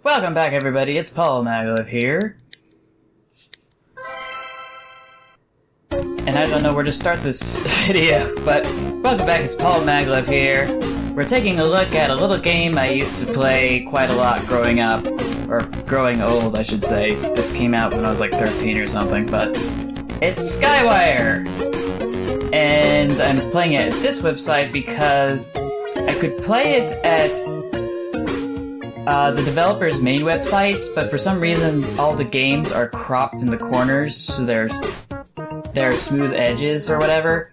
Welcome back, everybody. It's Paul Maglev here. And I don't know where to start this video, but welcome back, it's Paul Maglev here. We're taking a look at a little game I used to play quite a lot growing up. Or growing old, I should say. This came out when I was like 13 or something, but it's Skywire! And I'm playing it at this website because I could play it at the developer's main websites, but for some reason all the games are cropped in the corners, so there are smooth edges or whatever.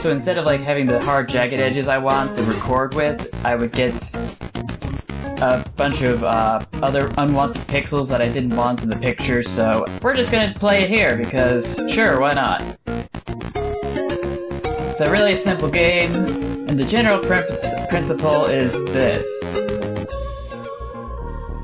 So instead of like having the hard jagged edges I want to record with, I would get a bunch of other unwanted pixels that I didn't want in the picture, so we're just gonna play it here because sure, why not? It's a really simple game, and the general principle is this.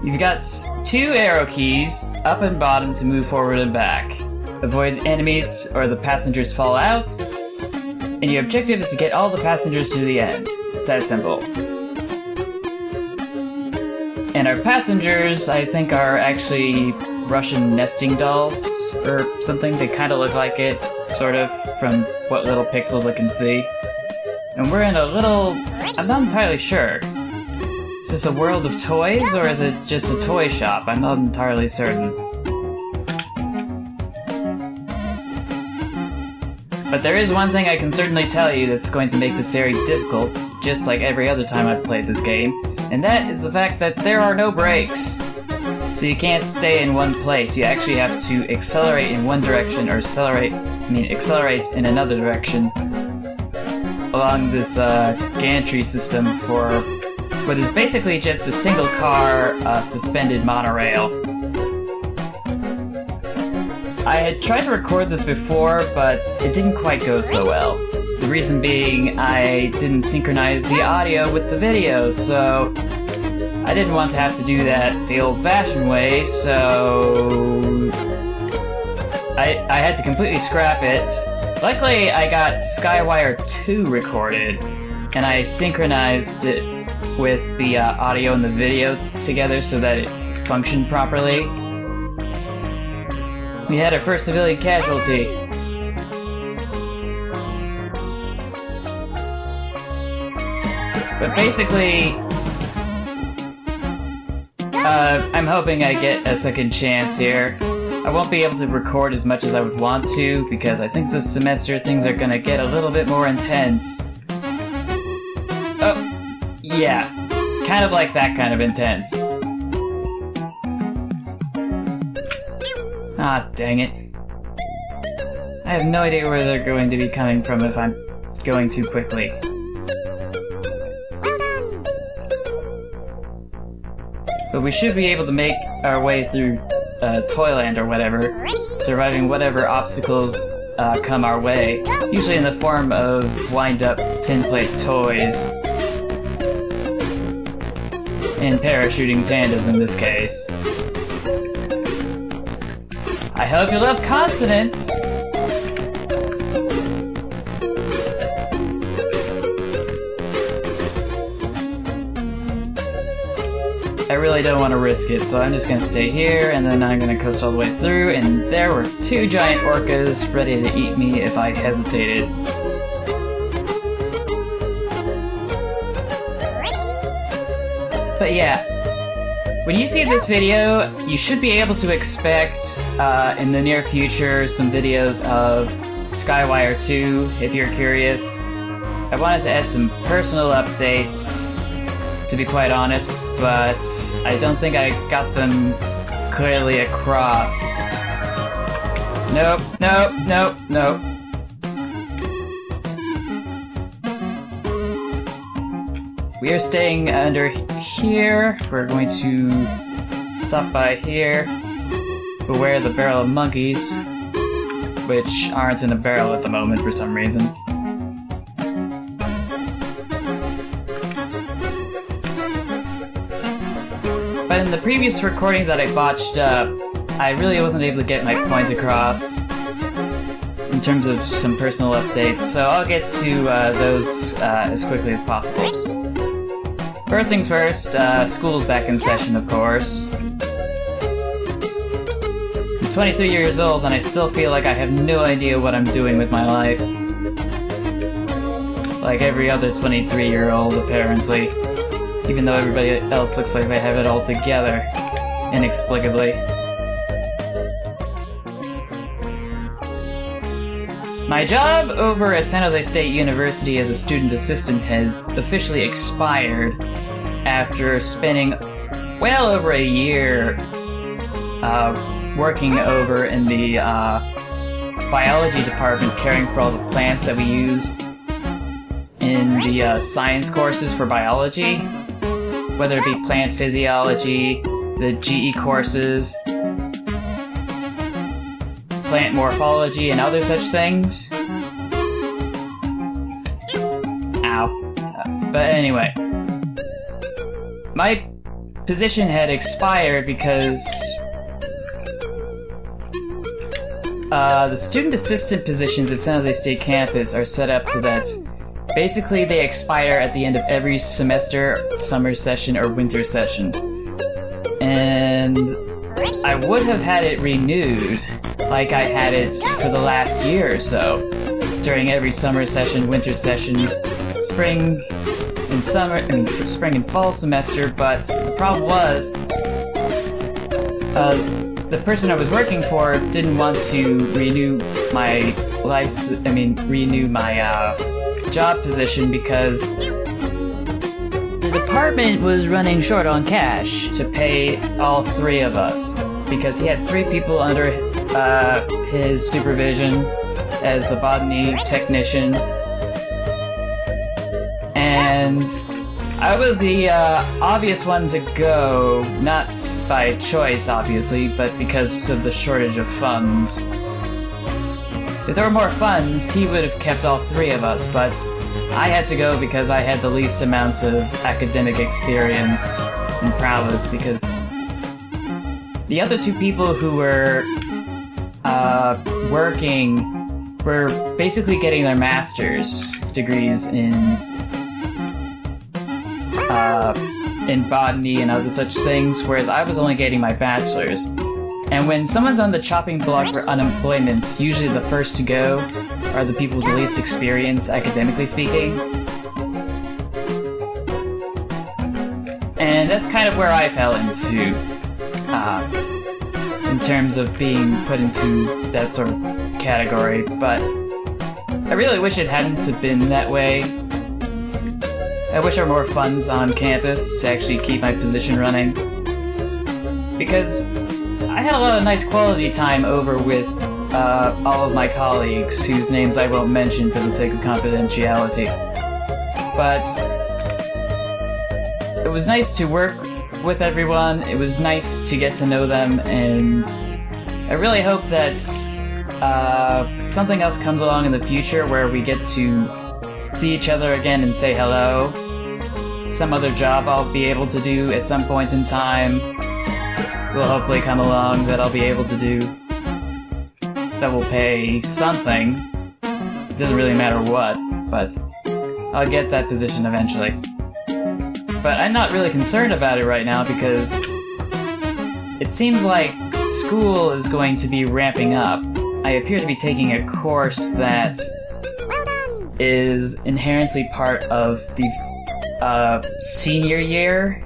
You've got two arrow keys, up and bottom, to move forward and back. Avoid enemies or the passengers fall out, and your objective is to get all the passengers to the end. It's that simple. And our passengers, I think, are actually Russian nesting dolls, or something. They kind of look like it, sort of, from what little pixels I can see. And we're in a little... I'm not entirely sure. Is this a world of toys, or is it just a toy shop? I'm not entirely certain. But there is one thing I can certainly tell you that's going to make this very difficult, just like every other time I've played this game, and that is the fact that there are no brakes. So you can't stay in one place. You actually have to accelerate in one direction, or accelerate in another direction along this gantry system for what is basically just a single car suspended monorail. I had tried to record this before, but it didn't quite go so well. The reason being, I didn't synchronize the audio with the video, so I didn't want to have to do that the old-fashioned way, so I had to completely scrap it. Luckily, I got Skywire 2 recorded, and I synchronized it with the audio and the video together so that it functioned properly. We had our first civilian casualty. But basically, I'm hoping I get a second chance here. I won't be able to record as much as I would want to, because I think this semester things are gonna get a little bit more intense. Oh, yeah. Kind of like that kind of intense. Ah, dang it. I have no idea where they're going to be coming from if I'm going too quickly. But we should be able to make our way through Toyland or whatever, surviving whatever obstacles come our way, usually in the form of wind-up tinplate toys. And parachuting pandas in this case. I hope you love consonants! I really don't want to risk it, so I'm just gonna stay here, and then I'm gonna coast all the way through, and there were two giant orcas ready to eat me if I hesitated. But yeah, when you see this video, you should be able to expect in the near future some videos of Skywire 2, if you're curious. I wanted to add some personal updates, to be quite honest, but I don't think I got them clearly across. Nope, nope, nope, nope. We are staying under here. We're going to stop by here. Beware the barrel of monkeys, which aren't in a barrel at the moment for some reason. But in the previous recording that I botched up, I really wasn't able to get my point across in terms of some personal updates, so I'll get to those as quickly as possible. First things first, school's back in session, of course. I'm 23 years old and I still feel like I have no idea what I'm doing with my life. Like every other 23-year-old, apparently. Even though everybody else looks like they have it all together, inexplicably. My job over at San Jose State University as a student assistant has officially expired after spending well over a year working over in the biology department, caring for all the plants that we use in the science courses for biology, whether it be plant physiology, the GE courses, plant morphology, and other such things. Ow. But anyway, my position had expired because the student assistant positions at San Jose State campus are set up so that basically they expire at the end of every semester, summer session, or winter session. And I would have had it renewed, like I had it for the last year or so, during every summer session, winter session, spring and spring and fall semester, but the problem was, the person I was working for didn't want to renew my job position because the department was running short on cash to pay all three of us, because he had 3 people under his supervision as the botany technician, and I was the obvious one to go, not by choice obviously, but because of the shortage of funds. If there were more funds, he would have kept all 3 of us, but I had to go because I had the least amount of academic experience and prowess, because the other 2 people who were working were basically getting their master's degrees in botany and other such things, whereas I was only getting my bachelor's. And when someone's on the chopping block for unemployment, usually the first to go are the people with the least experience, academically speaking. And that's kind of where I fell into, in terms of being put into that sort of category, but I really wish it hadn't have been that way. I wish there were more funds on campus to actually keep my position running, because I had a lot of nice quality time over with all of my colleagues, whose names I won't mention for the sake of confidentiality. But it was nice to work with everyone, it was nice to get to know them, and I really hope that something else comes along in the future where we get to see each other again and say hello. Some other job I'll be able to do at some point in time will hopefully come along that I'll be able to do, that will pay something. It doesn't really matter what, but I'll get that position eventually. But I'm not really concerned about it right now because it seems like school is going to be ramping up. I appear to be taking a course that is inherently part of the senior year,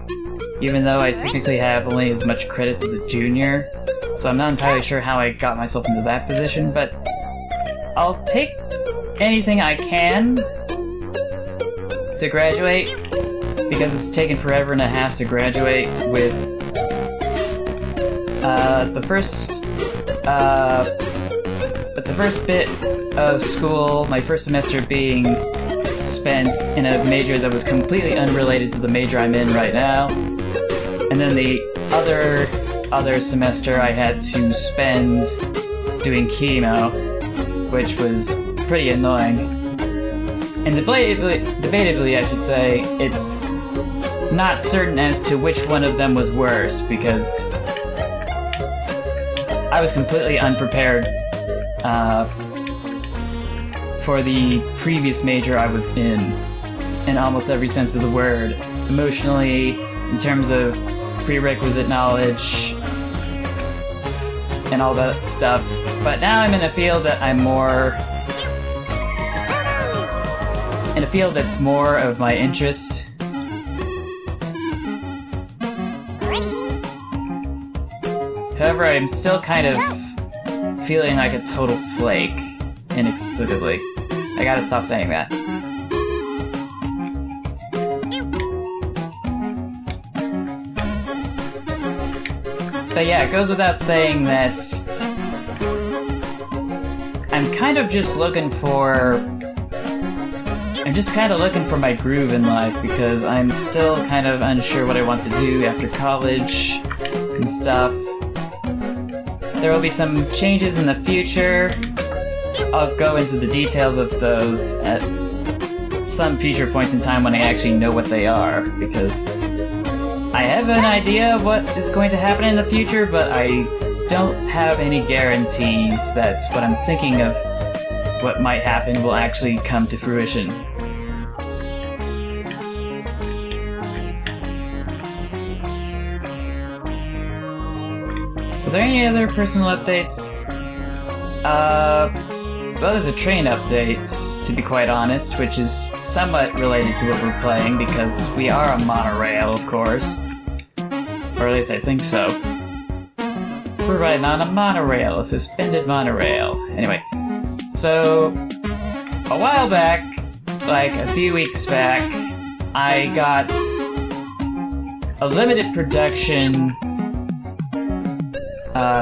even though I technically have only as much credits as a junior, so I'm not entirely sure how I got myself into that position, but I'll take anything I can to graduate, because it's taken forever and a half to graduate, with the first bit of school, my first semester, being spent in a major that was completely unrelated to the major I'm in right now, and then the other semester I had to spend doing chemo, which was pretty annoying. And debatably, I should say, it's not certain as to which one of them was worse, because I was completely unprepared for the previous major I was in almost every sense of the word. emotionally, in terms of prerequisite knowledge, and all that stuff. But now I'm in a field that I'm more... in a field that's more of my interest. However, I'm still kind of feeling like a total flake, inexplicably. I gotta stop saying that. But yeah, it goes without saying that I'm kind of just looking for... I'm just kind of looking for my groove in life, because I'm still kind of unsure what I want to do after college and stuff. There will be some changes in the future. I'll go into the details of those at some future point in time when I actually know what they are, because I have an idea of what is going to happen in the future, but I don't have any guarantees that what I'm thinking of what might happen will actually come to fruition. Was there any other personal updates? Well, there's a train update, to be quite honest, which is somewhat related to what we're playing, because we are a monorail, of course. Or at least I think so. We're riding on a monorail, a suspended monorail. Anyway, so a while back, like a few weeks back, I got a limited production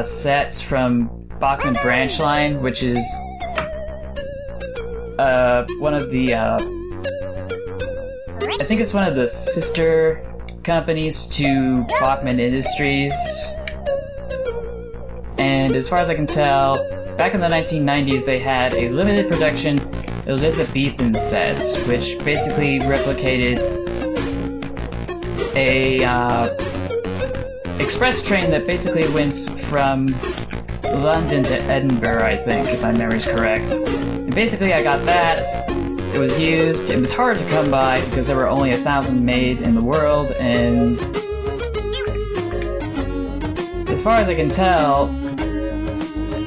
sets from Bachman Branch Line, which is one of the I think it's one of the sister companies to Bachman Industries. And as far as I can tell, back in the 1990s they had a limited production Elizabethan sets, which basically replicated a express train that basically went from London to Edinburgh, I think, if my memory's correct. And basically I got that. It was used. It was hard to come by because there were only 1,000 made in the world, and as far as I can tell,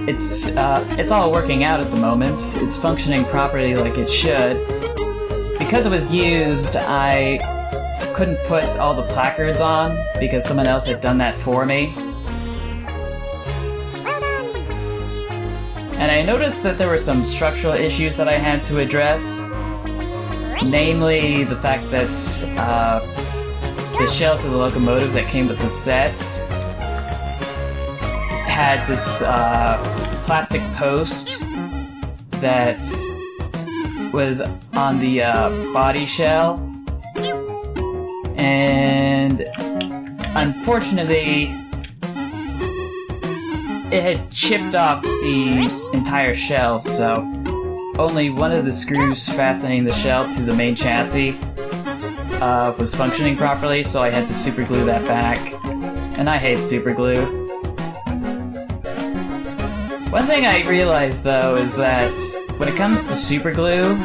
it's all working out at the moment. It's functioning properly like it should. Because it was used, I couldn't put all the placards on because someone else had done that for me. And I noticed that there were some structural issues that I had to address. Namely, the fact that the shell to the locomotive that came with the set had this plastic post that was on the body shell. And unfortunately, it had chipped off the entire shell, so only one of the screws fastening the shell to the main chassis was functioning properly, so I had to super glue that back. And I hate super glue. One thing I realized, though, is that when it comes to super glue,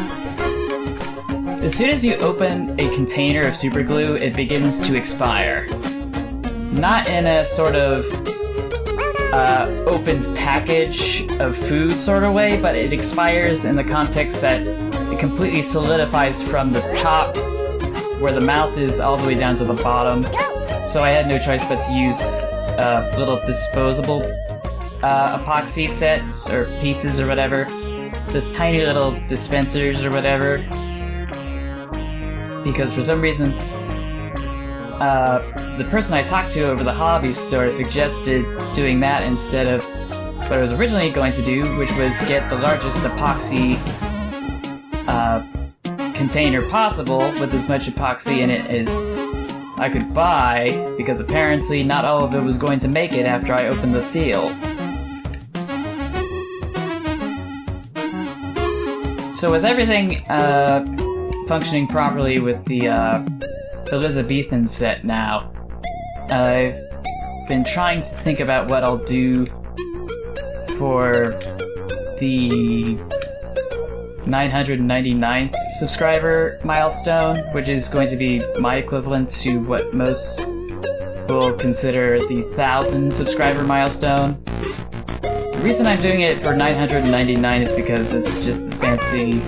as soon as you open a container of super glue, it begins to expire. Not in a sort of opens package of food sort of way, but it expires in the context that it completely solidifies from the top, where the mouth is, all the way down to the bottom. So I had no choice but to use little disposable epoxy sets or pieces or whatever. Those tiny little dispensers or whatever. Because for some reason, the person I talked to over the hobby store suggested doing that instead of what I was originally going to do, which was get the largest epoxy container possible with as much epoxy in it as I could buy, because apparently not all of it was going to make it after I opened the seal. So with everything functioning properly with the Elizabethan set now, I've been trying to think about what I'll do for the 999th subscriber milestone, which is going to be my equivalent to what most will consider the 1,000 subscriber milestone. The reason I'm doing it for 999 is because it's just the fancy...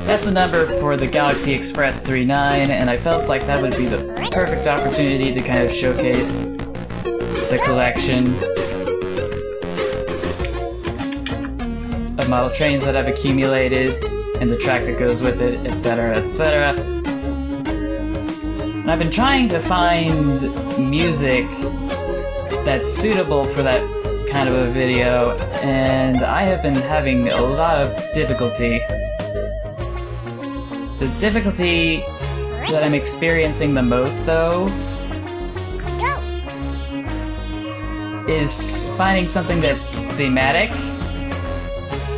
That's the number for the Galaxy Express 39, and I felt like that would be the perfect opportunity to kind of showcase the collection of model trains that I've accumulated, and the track that goes with it, etc., etc. And I've been trying to find music that's suitable for that kind of a video, and I have been having a lot of difficulty. The difficulty that I'm experiencing the most, though, is finding something that's thematic,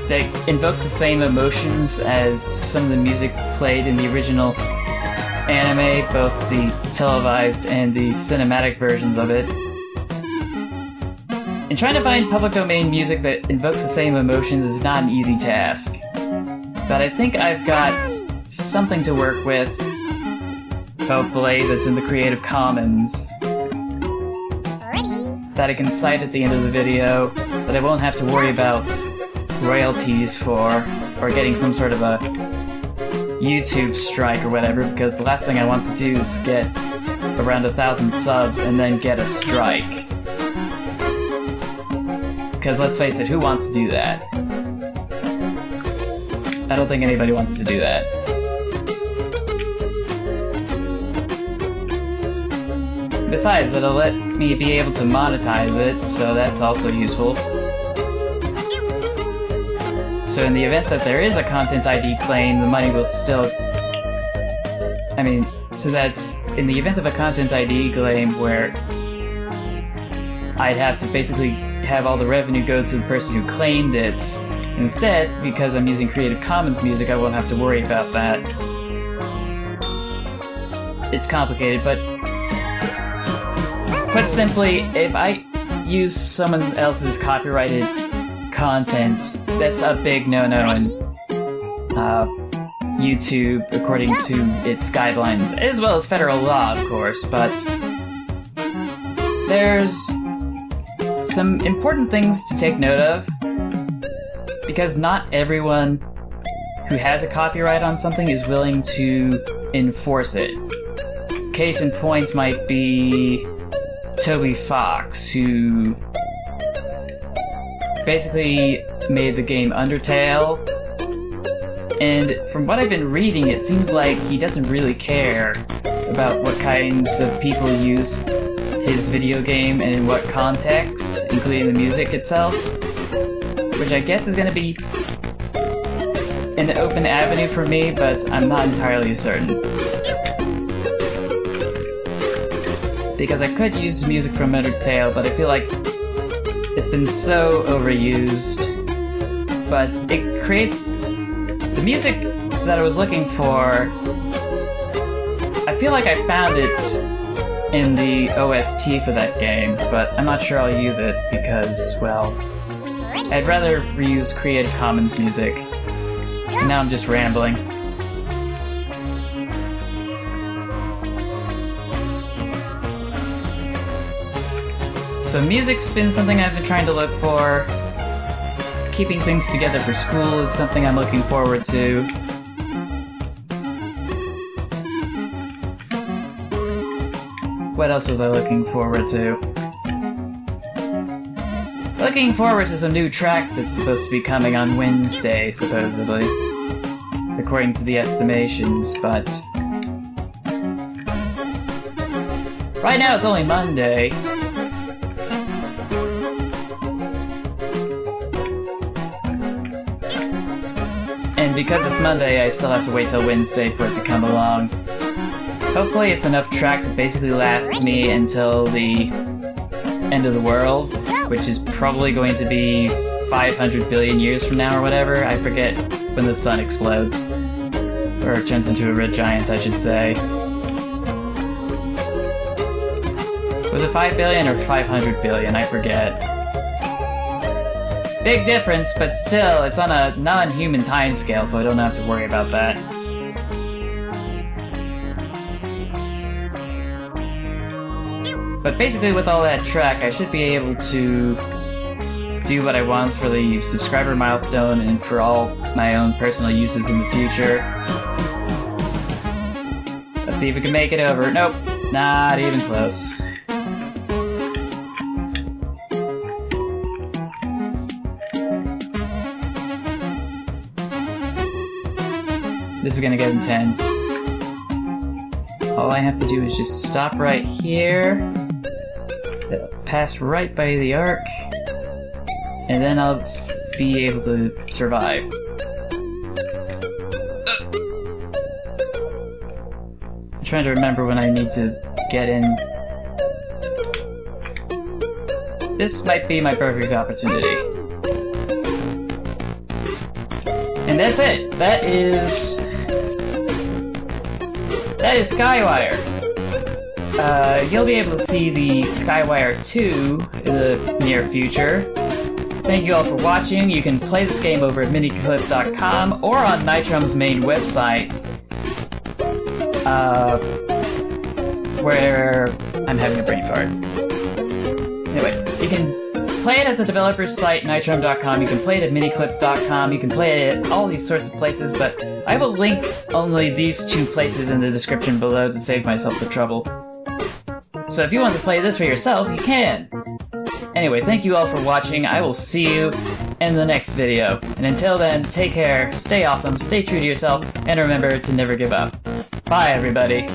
that invokes the same emotions as some of the music played in the original anime, both the televised and the cinematic versions of it. And trying to find public domain music that invokes the same emotions is not an easy task. But I think I've got something to work with, hopefully, that's in the Creative Commons, that I can cite at the end of the video, that I won't have to worry about royalties for, or getting some sort of a YouTube strike or whatever, because the last thing I want to do is get around 1,000 subs and then get a strike. Because let's face it, who wants to do that? I don't think anybody wants to do that. Besides, it'll let me be able to monetize it, so that's also useful. So in the event that there is a Content ID claim, the money will still... so that's... In the event of a Content ID claim where I'd have to basically have all the revenue go to the person who claimed it, instead, because I'm using Creative Commons music, I won't have to worry about that. It's complicated, but... Put simply, if I use someone else's copyrighted content, that's a big no-no in YouTube, according to its guidelines, as well as federal law, of course, but there's some important things to take note of, because not everyone who has a copyright on something is willing to enforce it. Case in point might be Toby Fox, who basically made the game Undertale, and from what I've been reading, it seems like he doesn't really care about what kinds of people use his video game and in what context, including the music itself, which I guess is going to be an open avenue for me, but I'm not entirely certain. Because I could use music from Undertale, but I feel like it's been so overused. But it creates... The music that I was looking for... I feel like I found it in the OST for that game, but I'm not sure I'll use it because, well... I'd rather reuse Creative Commons music. And now I'm just rambling. So music's been something I've been trying to look for. Keeping things together for school is something I'm looking forward to. What else was I looking forward to? Looking forward to some new track that's supposed to be coming on Wednesday, supposedly. According to the estimations, but... Right now it's only Monday. And because it's Monday, I still have to wait till Wednesday for it to come along. Hopefully it's enough track to basically last me until the end of the world, which is probably going to be 500 billion years from now or whatever. I forget when the sun explodes. Or turns into a red giant, I should say. Was it 5 billion or 500 billion? I forget. Big difference, but still, it's on a non-human timescale, so I don't have to worry about that. But basically with all that track, I should be able to do what I want for the subscriber milestone and for all my own personal uses in the future. Let's see if we can make it over. Nope, not even close. This is gonna get intense. All I have to do is just stop right here, pass right by the arc, and then I'll be able to survive. I'm trying to remember when I need to get in. This might be my perfect opportunity. And that's it. That is Skywire. You'll be able to see the Skywire 2 in the near future. Thank you all for watching. You can play this game over at miniclip.com or on Nitrome's main website, where I'm having a brain fart. Anyway, you can play it at the developer's site, nitrome.com, you can play it at miniclip.com, you can play it at all these sorts of places, but I will link only these two places in the description below to save myself the trouble. So if you want to play this for yourself, you can! Anyway, thank you all for watching, I will see you in the next video. And until then, take care, stay awesome, stay true to yourself, and remember to never give up. Bye everybody!